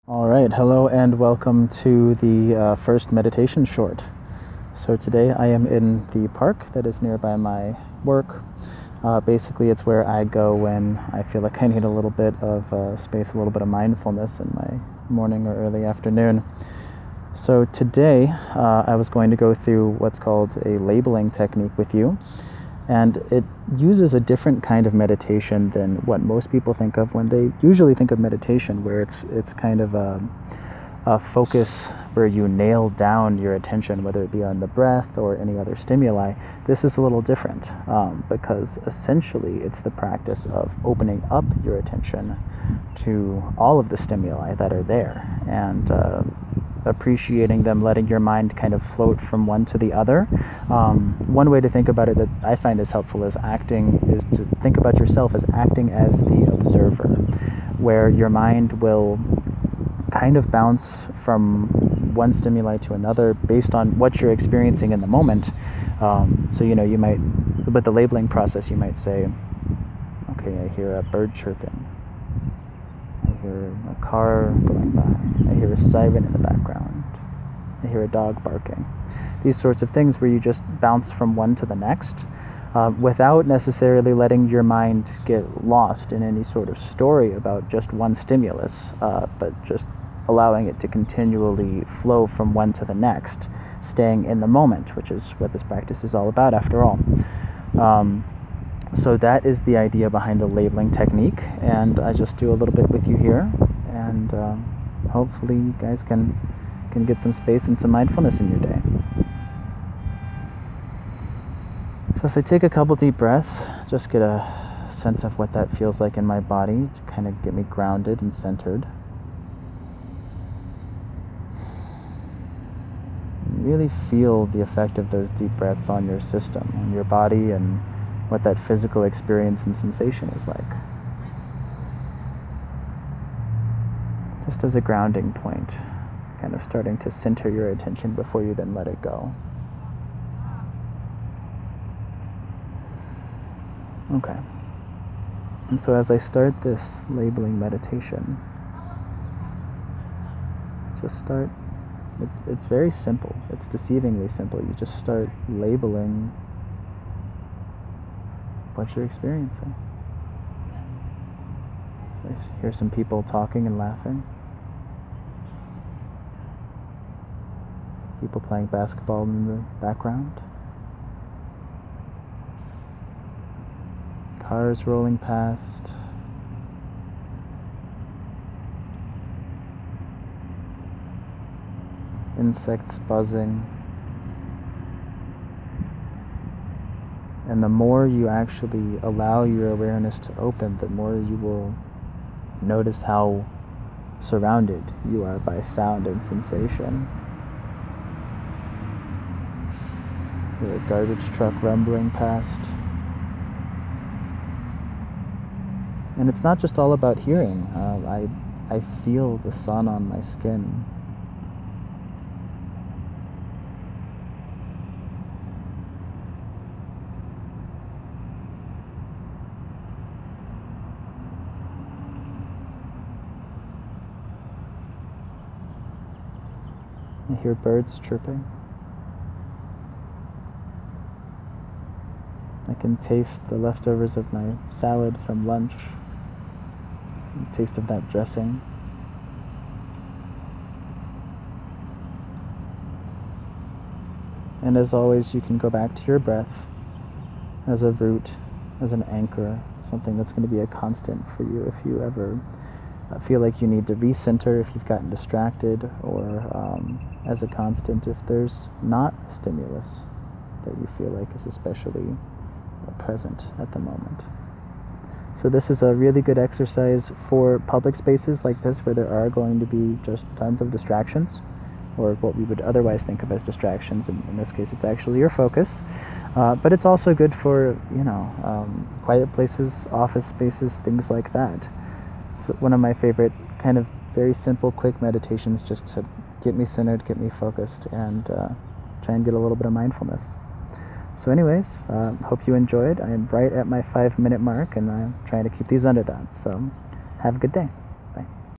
All right, hello and welcome to the first meditation short. So today I am in the park that is nearby my work. Basically, it's where I go when I feel like I need a little bit of space, a little bit of mindfulness in my morning or early afternoon. So today I was going to go through what's called a labeling technique with you. And it uses a different kind of meditation than what most people think of when they usually think of meditation, where it's kind of a focus where you nail down your attention, whether it be on the breath or any other stimuli. This is a little different because essentially it's the practice of opening up your attention to all of the stimuli that are there and appreciating them, letting your mind kind of float from one to the other. One way to think about it that I find is helpful is to think about yourself as acting as the observer, where your mind will kind of bounce from one stimuli to another based on what you're experiencing in the moment. So you might, with the labeling process, you might say, okay, I hear a bird chirping. I hear a car going by. I hear a siren in the background. I hear a dog barking. These sorts of things where you just bounce from one to the next without necessarily letting your mind get lost in any sort of story about just one stimulus, but just allowing it to continually flow from one to the next, staying in the moment, which is what this practice is all about after all. So that is the idea behind the labeling technique, and I just do a little bit with you here, and hopefully you guys can get some space and some mindfulness in your day. So as I take a couple deep breaths, just get a sense of what that feels like in my body to kind of get me grounded and centered. Really feel the effect of those deep breaths on your system, on your body, and what that physical experience and sensation is like. Just as a grounding point, kind of starting to center your attention before you then let it go. Okay. And so as I start this labeling meditation, just start, it's very simple. It's deceivingly simple. You just start labeling what you're experiencing. I hear some people talking and laughing. People playing basketball in the background. Cars rolling past. Insects buzzing. And the more you actually allow your awareness to open, the more you will notice how surrounded you are by sound and sensation. Hear a garbage truck rumbling past. And it's not just all about hearing. I feel the sun on my skin. I hear birds chirping. I can taste the leftovers of my salad from lunch. The taste of that dressing. And as always, you can go back to your breath as a root, as an anchor, something that's going to be a constant for you if you ever feel like you need to recenter, if you've gotten distracted, or as a constant if there's not a stimulus that you feel like is especially present at the moment. So this is a really good exercise for public spaces like this where there are going to be just tons of distractions, or what we would otherwise think of as distractions. In this case, it's actually your focus. But it's also good for, quiet places, office spaces, things like that. It's one of my favorite kind of very simple, quick meditations just to get me centered, get me focused, and try and get a little bit of mindfulness. So anyways, hope you enjoyed. I am right at my 5-minute mark, and I'm trying to keep these under that. So have a good day.